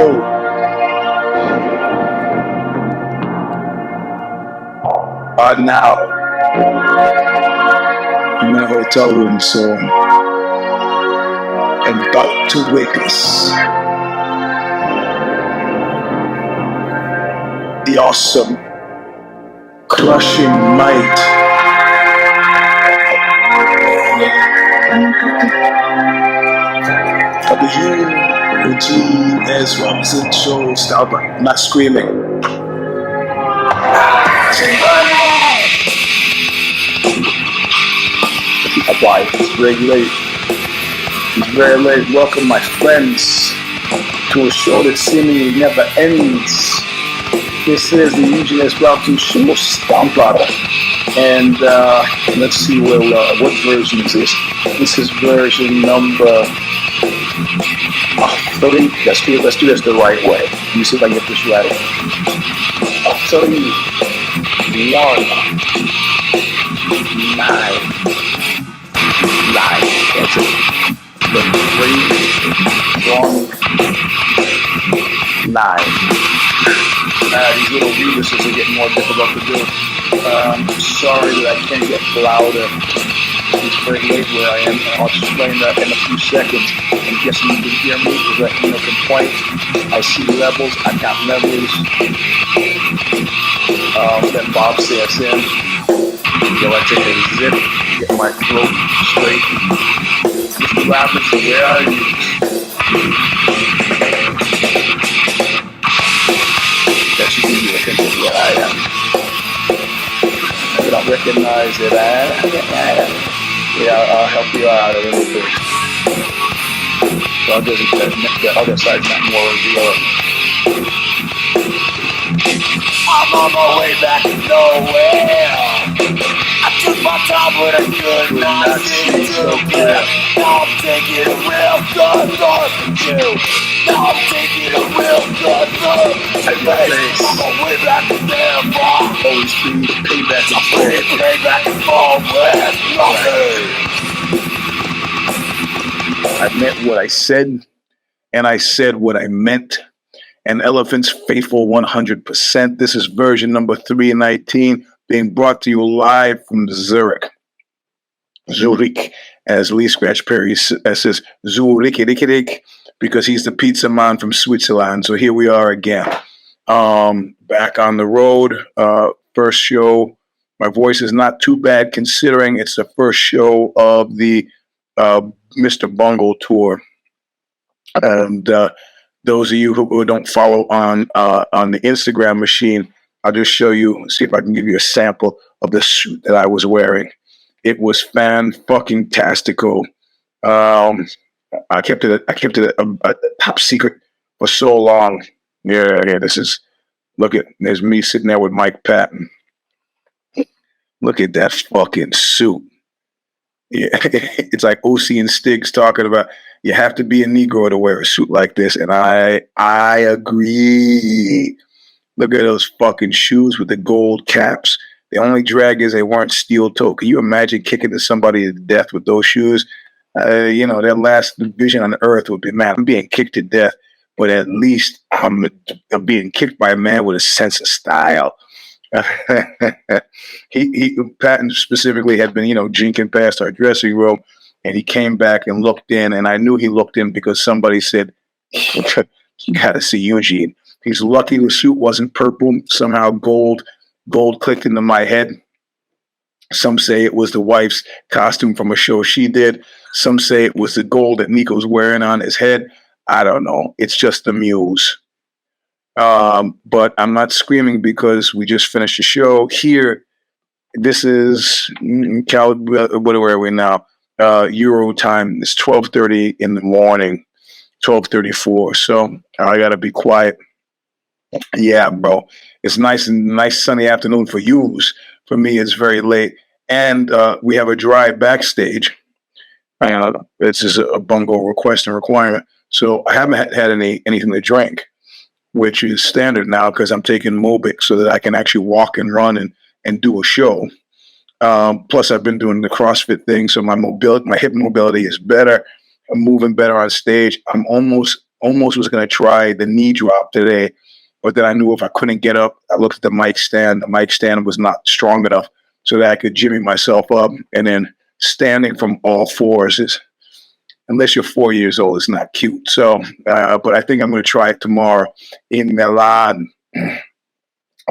you are now in a hotel room, so about to witness the awesome, crushing might of the Eugene S. show. Stomper. I'm not screaming. Why? It's very late. It's very late. Welcome, my friends, to a show that seemingly never ends. This is the Eugene S. show, Stomper. And let's see where we are. What version is this? This is version number 3. Let's do this the right way. Let me see if I can get this right. 3, 1, 9. That's it. The 3, 1, 9. These little rebuses are getting more difficult to do. Sorry that I can't get louder. It's very late where I am. I'll explain that in a few seconds. I'm guessing you can hear me. There's like no complaint. I see levels. I got levels. Then Bob says in. Yo, I take a zip. Get my throat straight. Mr. Robinson, where are you? That should give you a hint of where I am. You don't recognize it, yeah, I'll help you out a little bit. So the other side's not more revealing. I'm on my way back to nowhere. I took my time with a good night too good. Now I'm taking a real good look at you. Now I'm taking a real good look at you. I'm on my way back to there, boy. Always bring the payback and forward. Payback and forward. I meant what I said, and I said what I meant. And Elephant's faithful 100%. This is version number 319, being brought to you live from Zurich. Zurich, as Lee Scratch Perry says, Zurich, because he's the pizza man from Switzerland. So here we are again, back on the road. First show. My voice is not too bad considering it's the first show of the Mr. Bungle tour. And those of you who don't follow on the Instagram machine, I'll just show you, see if I can give you a sample of the suit that I was wearing. It was fan-fucking-tastical. I kept it a top secret for so long. Yeah, this is, there's me sitting there with Mike Patton. Look at that fucking suit. Yeah, it's like OC and Stiggs talking about, you have to be a Negro to wear a suit like this, and I agree. Look at those fucking shoes with the gold caps. The only drag is they weren't steel toe. Can you imagine kicking somebody to death with those shoes? Their last vision on earth would be, man, I'm being kicked to death, but at least I'm being kicked by a man with a sense of style. Patton specifically had been, drinking past our dressing room, and he came back and looked in, and I knew he looked in because somebody said, you got to see Eugene. He's lucky the suit wasn't purple. Somehow gold clicked into my head. Some say it was the wife's costume from a show she did. Some say it was the gold that Nico's wearing on his head. I don't know. It's just the muse. But I'm not screaming because we just finished the show. Here, this is, where are we now? Euro time. It's 12:30 in the morning, 12:34. So I got to be quiet. Yeah, bro. It's nice sunny afternoon for yous. For me, it's very late. And we have a drive backstage. This is a bungle request and requirement. So I haven't had anything to drink, which is standard now because I'm taking Mobic so that I can actually walk and run and do a show. Plus, I've been doing the CrossFit thing, so my hip mobility is better. I'm moving better on stage. I'm almost almost was going to try the knee drop today, but then I knew if I couldn't get up, I looked at the mic stand. The mic stand was not strong enough so that I could jimmy myself up. And then standing from all fours is, unless you're 4 years old, it's not cute. So, but I think I'm going to try it tomorrow in Milan.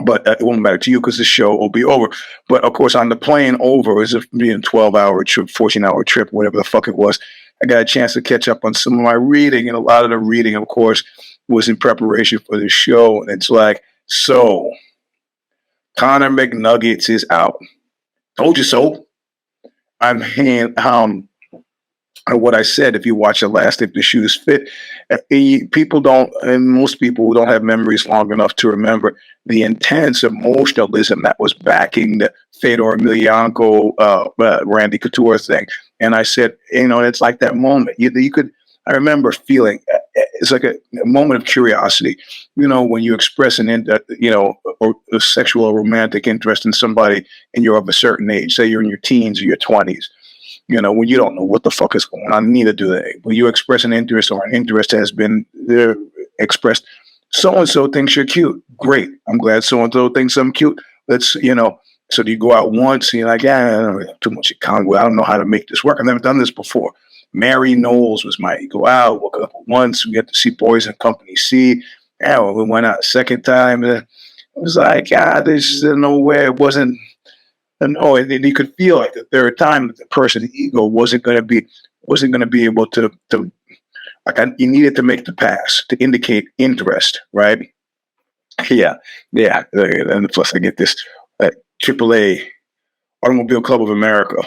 But it won't matter to you because the show will be over. But of course, on the plane over, it was a 12-hour trip, 14-hour trip, whatever the fuck it was. I got a chance to catch up on some of my reading, and a lot of the reading, of course, was in preparation for the show. And it's like, so Connor McNuggets is out. Told you so. I'm what I said, if you watch the last If the Shoes Fit, people don't, and most people don't have memories long enough to remember the intense emotionalism that was backing the Fedor Emelianenko, Randy Couture thing. And I said, it's like that moment. You could, I remember feeling, it's like a moment of curiosity, when you express or a sexual or romantic interest in somebody and you're of a certain age, say you're in your teens or your 20s. When you don't know what the fuck is going on, neither do they. When you express an interest or an interest has been expressed, so-and-so thinks you're cute. Great. I'm glad so-and-so thinks I'm cute. Let's, so you go out once and you're like, I don't have too much in common. I don't know how to make this work. I've never done this before. Mary Knowles was my go out, woke up once, we got to see Boys and Company C. Yeah, well, we went out a second time. It was like, there's no way it wasn't. And you could feel like the third time that the person's ego wasn't going to be able to you needed to make the pass to indicate interest, right? Yeah. And plus, I get this AAA, Automobile Club of America,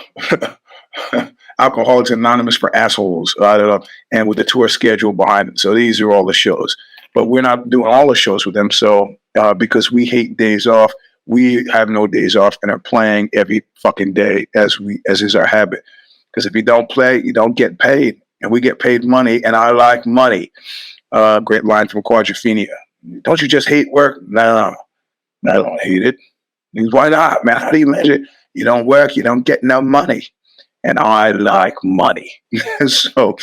Alcoholics Anonymous for Assholes, and with the tour schedule behind it. So these are all the shows, but we're not doing all the shows with them. So because we hate days off. We have no days off and are playing every fucking day as is our habit. Because if you don't play, you don't get paid. And we get paid money, and I like money. Great line from Quadrophenia. Don't you just hate work? No, I don't hate it. Why not, man? How do you measure it? You don't work, you don't get no money. And I like money. So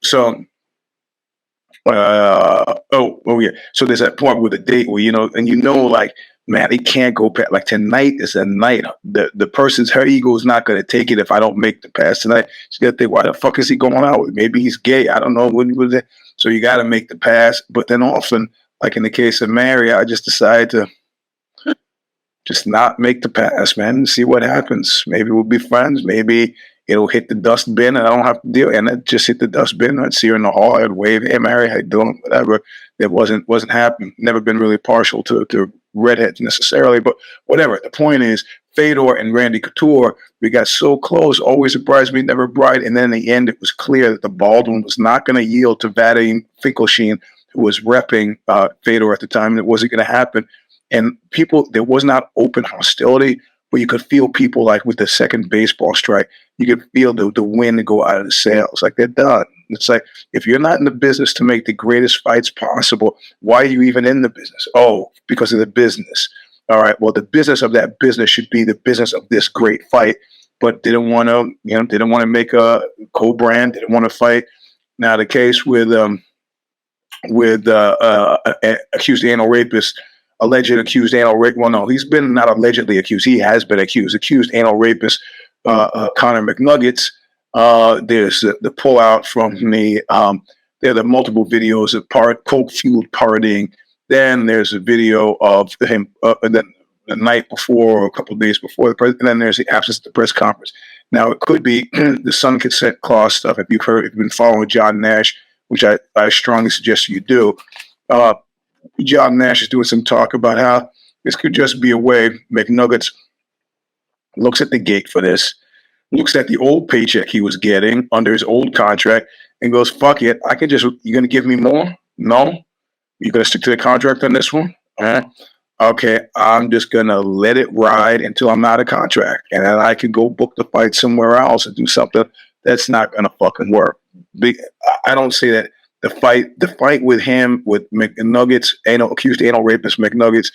so there's that point with a date where, like, man, it can't go past, like, tonight is a night. The person's, her ego is not going to take it if I don't make the pass tonight. She's going to think, why the fuck is he going out with? Maybe he's gay. I don't know. So you got to make the pass. But then often, like in the case of Mary, I just decided to just not make the pass, man, and see what happens. Maybe we'll be friends. Maybe it'll hit the dustbin and I don't have to deal. And it just hit the dustbin. I'd see her in the hall. I'd wave, hey, Mary, how you doing? Whatever. It wasn't happening. Never been really partial to redheads necessarily, but whatever. The point is, Fedor and Randy Couture, we got so close, always a bridesmaid, never bride. And then in the end, it was clear that the Baldwin was not going to yield to Vadim Finkelstein, who was repping Fedor at the time, and it wasn't going to happen. And there was not open hostility, but you could feel people, like with the second baseball strike, you could feel the wind go out of the sails. Like, they're done. It's like, if you're not in the business to make the greatest fights possible, why are you even in the business? Oh, because of the business. All right. Well, the business of that business should be the business of this great fight. But they didn't want to, make a co-brand. They didn't want to fight. Now, the case with accused anal rapist, alleged accused anal rapist. Well, no, he's been not allegedly accused. He has been accused anal rapist, Connor McNuggets. There's the pullout from there are the multiple videos of coke-fueled partying. Then there's a video of him the night before or a couple of days before and then there's the absence of the press conference. Now, it could be the Sun Consent Clause stuff. If you've been following John Nash, which I strongly suggest you do, John Nash is doing some talk about how this could just be a way McNuggets looks at the gate for this, looks at the old paycheck he was getting under his old contract and goes, fuck it, you're going to give me more? No? You're going to stick to the contract on this one? All right. Okay, I'm just going to let it ride until I'm out of contract. And then I can go book the fight somewhere else and do something that's not going to fucking work. I don't say that the fight with him, with McNuggets, accused anal rapist McNuggets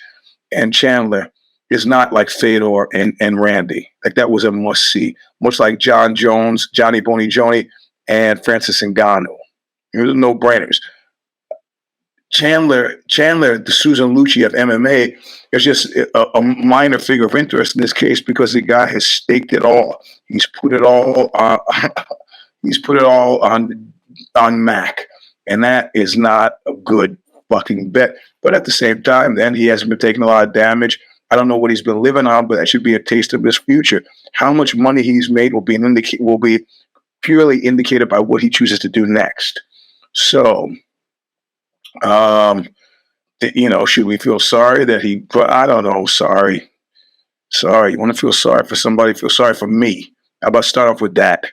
and Chandler, is not like Fedor and Randy. Like, that was a must see. Much like Johnny Boney Joni and Francis Ngannou. It was no brainers. Chandler, the Susan Lucci of MMA, is just a minor figure of interest in this case because the guy has staked it all. He's put it all on. He's put it all on Mac, and that is not a good fucking bet. But at the same time, then he hasn't been taking a lot of damage. I don't know what he's been living on, but that should be a taste of his future. How much money he's made will be purely indicated by what he chooses to do next. So, should we feel sorry that he? I don't know. Sorry. You want to feel sorry for somebody? Feel sorry for me. How about start off with that?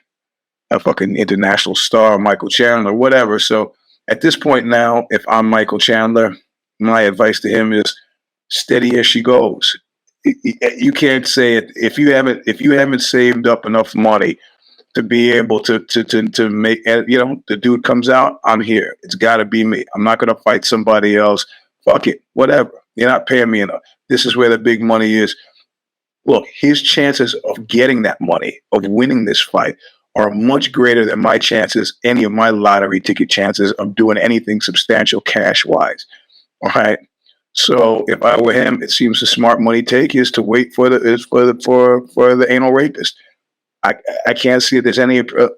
A fucking international star, Michael Chandler, whatever. So at this point now, if I'm Michael Chandler, my advice to him is steady as she goes. You can't say it if you haven't saved up enough money to be able to make, the dude comes out, I'm here. It's got to be me. I'm not going to fight somebody else. Fuck it, whatever. You're not paying me enough. This is where the big money is. Look, his chances of getting that money, of winning this fight, are much greater than my chances, any of my lottery ticket chances of doing anything substantial cash-wise. All right. So if I were him, it seems the smart money take is to wait for the anal rapist. I can't see if there's any. Do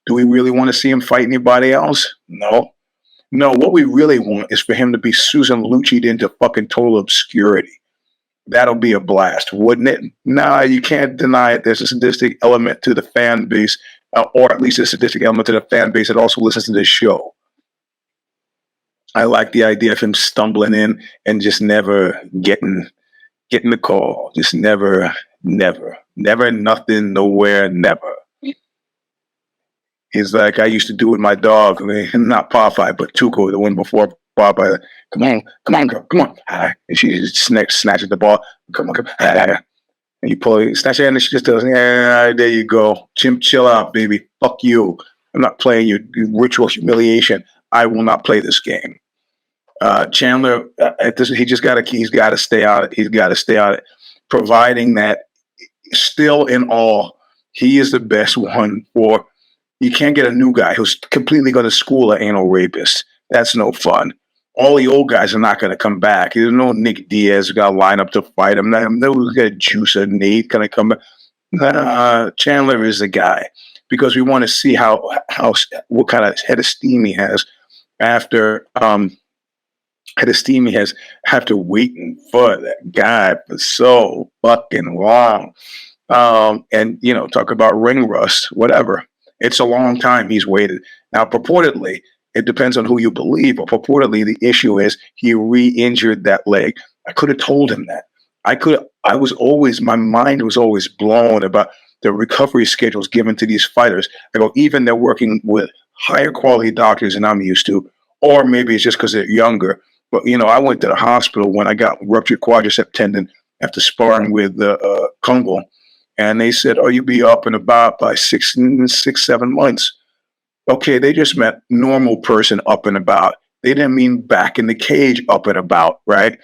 we really want to see him fight anybody else? No. What we really want is for him to be Susan Lucci'd into fucking total obscurity. That'll be a blast, wouldn't it? Nah, you can't deny it. There's a sadistic element to the fan base, or at least a sadistic element to the fan base that also listens to this show. I like the idea of him stumbling in and just never getting the call. Just never, nothing, nowhere, never. He's like, I used to do with my dog. I mean, not Popeye, but Tuco, the one before Popeye. Come on, girl, come on. And she just snatches the ball. Come on. And you pull it, snatch it, and she just does, yeah, there you go. Chill out, baby. Fuck you. I'm not playing your ritual humiliation. I will not play this game. Chandler, he's got to stay out. He's got to stay out. Providing that, still in all, he is the best one for. You can't get a new guy who's completely going to school an anal rapist. That's no fun. All the old guys are not going to come back. There's no Nick Diaz got to line up to fight him. No Juice or Nate going to come back. Chandler is the guy because we want to see what kind of head of steam he has after after waiting for that guy for so fucking long. And talk about ring rust, whatever. It's a long time he's waited. Now, purportedly, it depends on who you believe, but purportedly the issue is he re-injured that leg. I could have told him that. My mind was always blown about the recovery schedules given to these fighters. I go, even they're working with higher quality doctors than I'm used to, or maybe it's just because they're younger. But, I went to the hospital when I got ruptured quadricep tendon after sparring with Kungal. And they said, you'll be up and about by 7 months. Okay, they just meant normal person up and about. They didn't mean back in the cage up and about, right?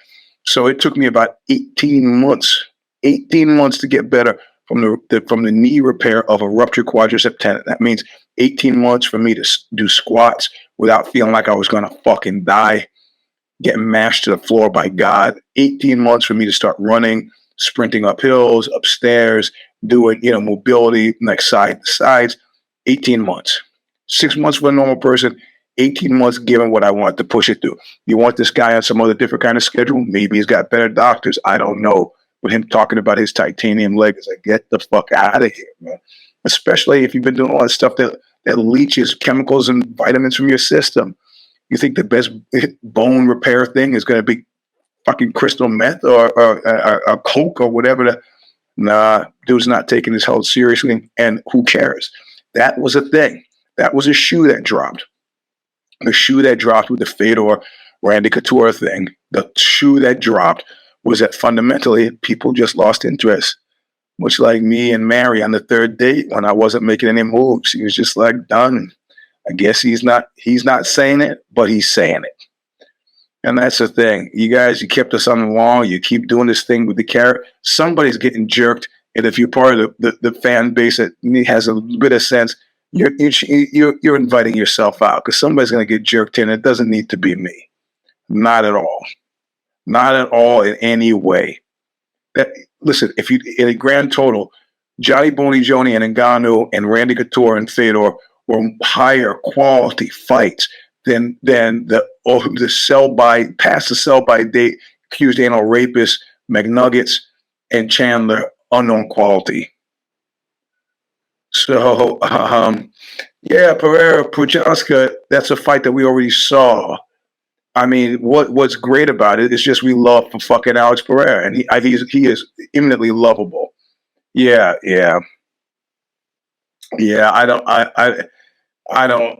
So it took me about 18 months to get better from the knee repair of a ruptured quadricep tendon. That means 18 months for me to do squats without feeling like I was going to fucking die, getting mashed to the floor by God. 18 months for me to start running, sprinting up hills, upstairs, doing, mobility, like side to sides. 18 months. 6 months for a normal person, 18 months given what I want to push it through. You want this guy on some other different kind of schedule? Maybe he's got better doctors. I don't know. With him talking about his titanium leg, it's like, get the fuck out of here, man. Especially if you've been doing all that stuff that leaches chemicals and vitamins from your system. You think the best bone repair thing is going to be fucking crystal meth or coke or whatever? Nah, dude's not taking his health seriously, and who cares? That was a thing. That was a shoe that dropped. The shoe that dropped with the Fedor Randy Couture thing. The shoe that dropped was that fundamentally people just lost interest. Much like me and Mary on the third date when I wasn't making any moves. He was just like, done. I guess he's not saying it, but he's saying it. And that's the thing. You guys, you kept us on the wall. You keep doing this thing with the carrot. Somebody's getting jerked. And if you're part of the fan base that has a bit of sense, you're inviting yourself out because somebody's going to get jerked in. It doesn't need to be me. Not at all. Not at all in any way. That, listen, if you in a grand total, Johnny Boney Joni and Ngannou and Randy Couture and Theodore were higher quality fights than the sell by past the sell by date accused anal rapist McNuggets and Chandler unknown quality. So yeah, Pereira Prochaska, that's a fight that we already saw. I mean, what's great about it is just we love for fucking Alex Pereira, and he is eminently lovable. Yeah, yeah, yeah. I don't, I don't,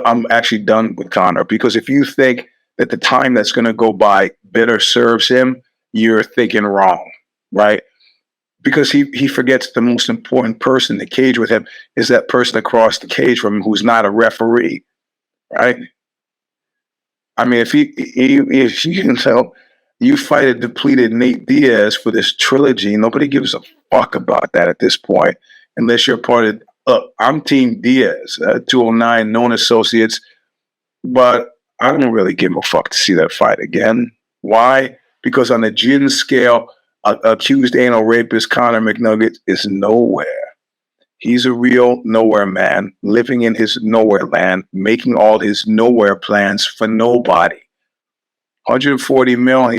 I'm actually done with Connor because if you think that the time that's going to go by better serves him, you're thinking wrong, right? Because he forgets the most important person in the cage with him is that person across the cage from him who's not a referee, right? I mean, if you can tell you fight a depleted Nate Diaz for this trilogy, nobody gives a fuck about that at this point, unless you're part of. Look, I'm Team Diaz, 209 known associates, but I don't really give a fuck to see that fight again. Why? Because on the gin scale, accused anal rapist Conor McNugget is nowhere. He's a real nowhere man, living in his nowhere land, making all his nowhere plans for nobody. 140 mil.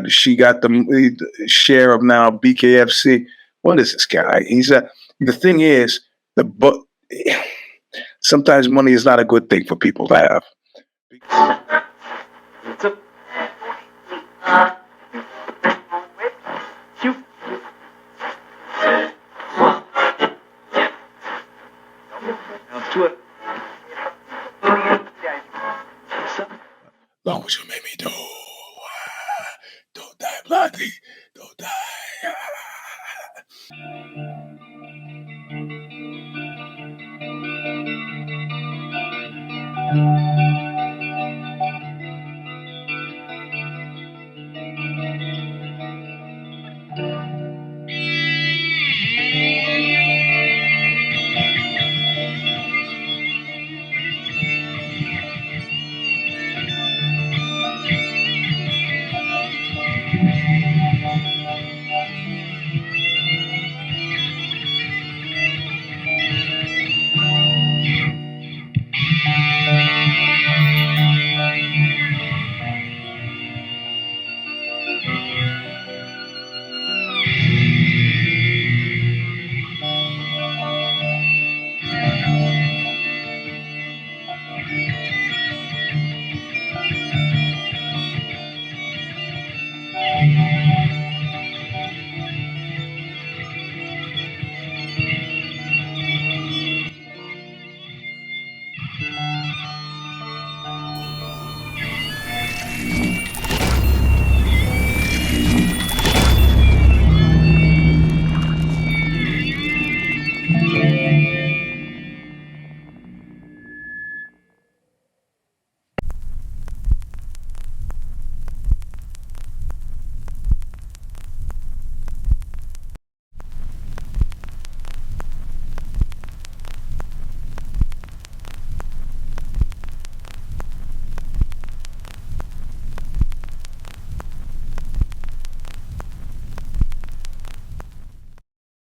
She got the share of now BKFC. What is this guy? The thing is, the book. Sometimes money is not a good thing for people to have. Long as you make me do. Don't die, bloody. Don't die.